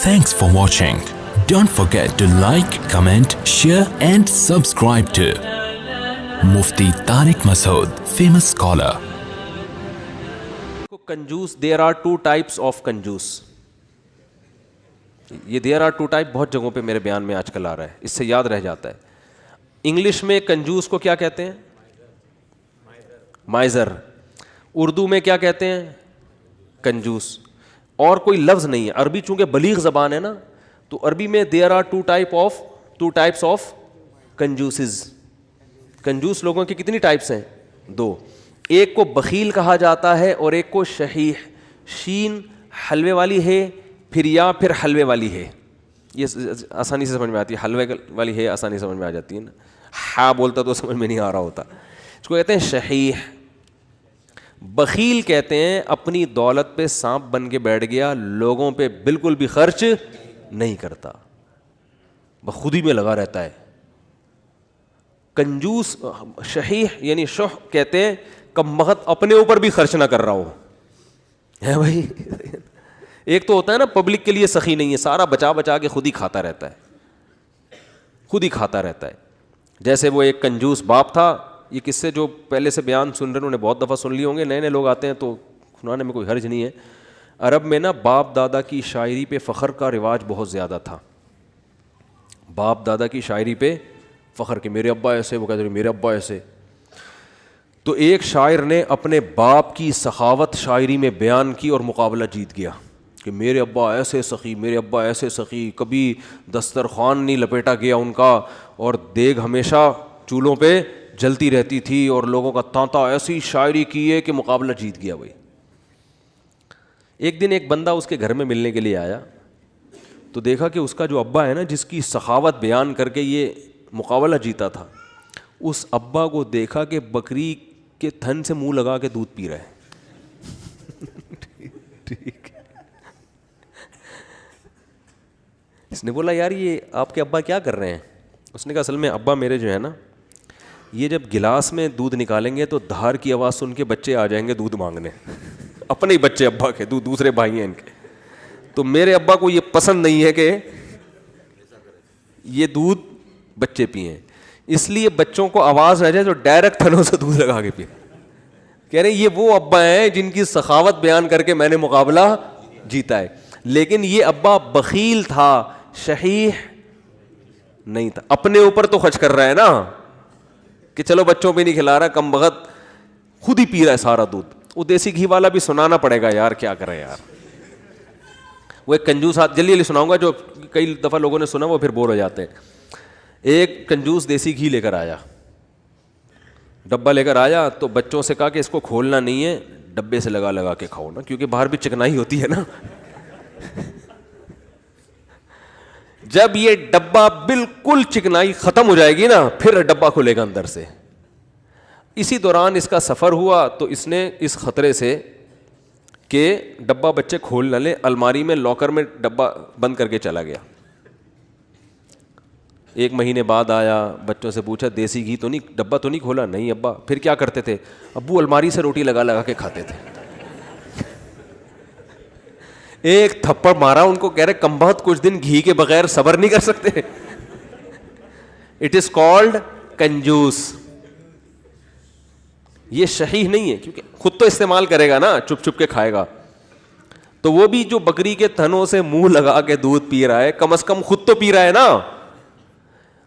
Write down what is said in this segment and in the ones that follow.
Thanks for watching. Don't forget to like, comment, share and subscribe to Mufti Tariq Masood, famous scholar. کنجوس, there are two types of کنجوس. یہ there are to type بہت جگہوں پہ میرے بیان میں آج کل آ رہا ہے, اس سے یاد رہ جاتا ہے. انگلش میں کنجوس کو کیا کہتے ہیں؟ مائزر. اردو میں کیا کہتے ہیں؟ کنجوس. اور کوئی لفظ نہیں ہے. عربی چونکہ بلیغ زبان ہے نا, تو عربی میں there are two types of کنجوسز. کنجوس لوگوں کی کتنی ٹائپس ہیں؟ دو. ایک کو بخیل کہا جاتا ہے اور ایک کو شحیح. شین حلوے والی ہے, پھر حلوے والی ہے. یہ آسانی سے سمجھ میں آتی ہے. حلوے والی ہے آسانی سے سمجھ میں آ جاتی ہے نا. ہاں بولتا تو سمجھ میں نہیں آ رہا ہوتا. اس کو کہتے ہیں شحیح. بخیل کہتے ہیں اپنی دولت پہ سانپ بن کے بیٹھ گیا, لوگوں پہ بالکل بھی خرچ نہیں کرتا, خود ہی میں لگا رہتا ہے. کنجوس شحیح یعنی شح کہتے ہیں کم بخت اپنے اوپر بھی خرچ نہ کر رہا ہو, ہے بھائی. ایک تو ہوتا ہے نا پبلک کے لیے سخی نہیں ہے, سارا بچا بچا کے خود ہی کھاتا رہتا ہے. جیسے وہ ایک کنجوس باپ تھا. یہ قصے جو پہلے سے بیان سن رہے ہیں انہوں نے بہت دفعہ سن لیے ہوں گے, نئے نئے لوگ آتے ہیں تو سنانے میں کوئی حرج نہیں ہے. عرب میں نا باپ دادا کی شاعری پہ فخر کا رواج بہت زیادہ تھا. باپ دادا کی شاعری پہ فخر کہ میرے ابا ایسے, وہ کہتے ہیں میرے ابا ایسے. تو ایک شاعر نے اپنے باپ کی سخاوت شاعری میں بیان کی اور مقابلہ جیت گیا کہ میرے ابا ایسے سخی, میرے ابا ایسے سخی, کبھی دسترخوان نہیں لپیٹا گیا ان کا, اور دیگ ہمیشہ چولہوں پہ جلتی رہتی تھی, اور لوگوں کا تانتا ایسی شاعری کی ہے کہ مقابلہ جیت گیا بھائی. ایک دن ایک بندہ اس کے گھر میں ملنے کے لیے آیا تو دیکھا کہ اس کا جو ابا ہے نا, جس کی سخاوت بیان کر کے یہ مقابلہ جیتا تھا, اس ابا کو دیکھا کہ بکری کے تھن سے منہ لگا کے دودھ پی رہا ہے. ٹھیک. اس نے بولا یار یہ آپ کے ابا کیا کر رہے ہیں؟ اس نے کہا اصل میں ابا میرے جو ہے نا, یہ جب گلاس میں دودھ نکالیں گے تو دھار کی آواز سن کے بچے آ جائیں گے دودھ مانگنے. اپنے ہی بچے ابا کے, دوسرے بھائی ہیں ان کے. تو میرے ابا کو یہ پسند نہیں ہے کہ یہ دودھ بچے پئیں, اس لیے بچوں کو آواز نہ جائے تو ڈائریکٹ تھنوں سے دودھ لگا کے پئیں. کہہ رہے ہیں یہ وہ ابا ہیں جن کی سخاوت بیان کر کے میں نے مقابلہ جیتا ہے. لیکن یہ ابا بخیل تھا, شحیح نہیں تھا. اپنے اوپر تو خرچ کر رہا ہے نا کہ چلو بچوں پہ نہیں کھلا رہا, کم بخت خود ہی پی رہا ہے سارا دودھ. وہ دیسی گھی والا بھی سنانا پڑے گا یار, کیا کرے یار. وہ ایک کنجوس, جلدی جلدی سناؤں گا, جو کئی دفعہ لوگوں نے سنا وہ پھر بور ہو جاتے ہیں. ایک کنجوس دیسی گھی لے کر آیا, ڈبہ لے کر آیا, تو بچوں سے کہا کہ اس کو کھولنا نہیں ہے, ڈبے سے لگا لگا کے کھاؤ نا, کیونکہ باہر بھی چکنائی ہوتی ہے نا. جب یہ ڈبہ بالکل چکنائی ختم ہو جائے گی نا, پھر ڈبہ کھلے گا اندر سے. اسی دوران اس کا سفر ہوا تو اس نے اس خطرے سے کہ ڈبہ بچے کھول نہ لیں, الماری میں لاکر میں ڈبہ بند کر کے چلا گیا. 1 مہینے بعد آیا, بچوں سے پوچھا دیسی گھی تو نہیں, ڈبہ تو نہیں کھولا؟ نہیں ابا. پھر کیا کرتے تھے؟ ابو الماری سے روٹی لگا لگا کے کھاتے تھے. ایک تھپڑ مارا ان کو, کہہ رہے کم بہت کچھ دن گھی کے بغیر صبر نہیں کر سکتے. اٹ از کالڈ کنجوس. یہ شحیح نہیں ہے کیونکہ خود تو استعمال کرے گا نا, چپ چپ کے کھائے گا. تو وہ بھی جو بکری کے تھنوں سے منہ لگا کے دودھ پی رہا ہے, کم از کم خود تو پی رہا ہے نا.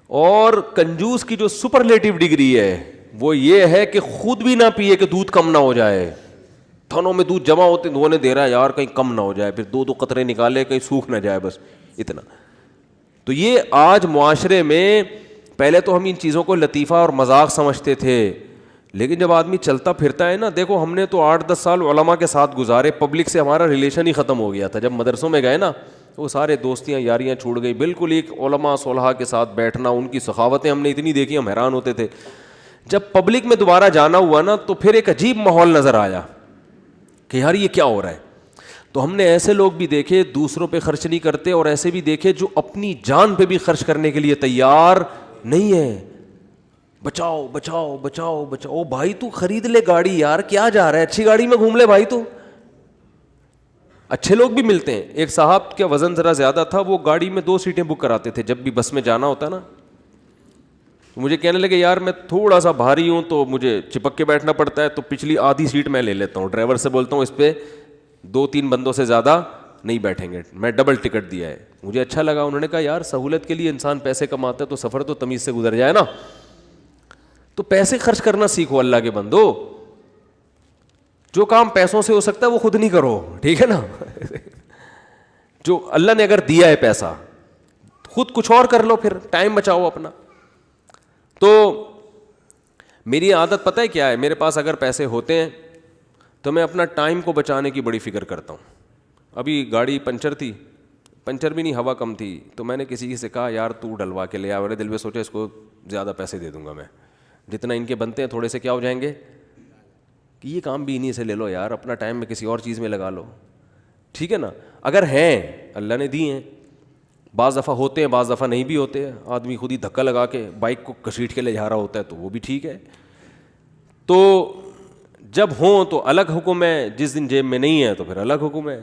اور کنجوس کی جو سپرلیٹو ڈگری ہے وہ یہ ہے کہ خود بھی نہ پیے کہ دودھ کم نہ ہو جائے. تھنوں میں دودھ جمع ہوتے دھونے دے رہا ہے یار, کہیں کم نہ ہو جائے, پھر 2 قطرے نکالے کہیں سوکھ نہ جائے, بس اتنا. تو یہ آج معاشرے میں, پہلے تو ہم ان چیزوں کو لطیفہ اور مذاق سمجھتے تھے, لیکن جب آدمی چلتا پھرتا ہے نا, دیکھو ہم نے تو 8-10 سال علماء کے ساتھ گزارے, پبلک سے ہمارا ریلیشن ہی ختم ہو گیا تھا. جب مدرسوں میں گئے نا, وہ سارے دوستیاں یاریاں چھوٹ گئی. بالکل ایک علماء صلحاء کے ساتھ بیٹھنا, ان کی سخاوتیں ہم نے اتنی دیکھی, ہم حیران ہوتے تھے. جب پبلک میں دوبارہ جانا ہوا نا, تو پھر ایک عجیب ماحول نظر آیا کہ یار یہ کیا ہو رہا ہے. تو ہم نے ایسے لوگ بھی دیکھے دوسروں پہ خرچ نہیں کرتے, اور ایسے بھی دیکھے جو اپنی جان پہ بھی خرچ کرنے کے لیے تیار نہیں ہے. بچاؤ بچاؤ بچاؤ بچاؤ. بھائی تو خرید لے گاڑی یار, کیا جا رہا ہے, اچھی گاڑی میں گھوم لے بھائی. تو اچھے لوگ بھی ملتے ہیں. ایک صاحب کا وزن ذرا زیادہ تھا, وہ گاڑی میں 2 سیٹیں بک کراتے تھے جب بھی بس میں جانا ہوتا نا. مجھے کہنے لگے یار میں تھوڑا سا بھاری ہوں تو مجھے چپک کے بیٹھنا پڑتا ہے, تو پچھلی آدھی سیٹ میں لے لیتا ہوں. ڈرائیور سے بولتا ہوں اس پہ 2-3 بندوں سے زیادہ نہیں بیٹھیں گے, میں ڈبل ٹکٹ دیا ہے. مجھے اچھا لگا. انہوں نے کہا یار سہولت کے لیے انسان پیسے کماتا ہے تو سفر تو تمیز سے گزر جائے نا. تو پیسے خرچ کرنا سیکھو اللہ کے بندو. جو کام پیسوں سے ہو سکتا ہے وہ خود نہیں کرو, ٹھیک ہے نا. جو اللہ نے اگر دیا ہے پیسہ, خود کچھ اور کر لو, پھر ٹائم بچاؤ اپنا. تو میری عادت پتہ ہے کیا ہے, میرے پاس اگر پیسے ہوتے ہیں تو میں اپنا ٹائم کو بچانے کی بڑی فکر کرتا ہوں. ابھی گاڑی پنچر تھی, پنچر بھی نہیں, ہوا کم تھی, تو میں نے کسی سے کہا یار تو ڈلوا کے لے آ. میرے دل میں سوچا اس کو زیادہ پیسے دے دوں گا میں, جتنا ان کے بنتے ہیں تھوڑے سے کیا ہو جائیں گے, کہ یہ کام بھی انہیں سے لے لو یار, اپنا ٹائم میں کسی اور چیز میں لگا لو, ٹھیک ہے نا. اگر ہیں اللہ نے دی ہیں, بعض دفعہ ہوتے ہیں بعض دفعہ نہیں بھی ہوتے ہیں. آدمی خود ہی دھکا لگا کے بائک کو گھسیٹ کے لے جا رہا ہوتا ہے تو وہ بھی ٹھیک ہے. تو جب ہوں تو الگ حکم ہے, جس دن جیب میں نہیں ہے تو پھر الگ حکم ہے.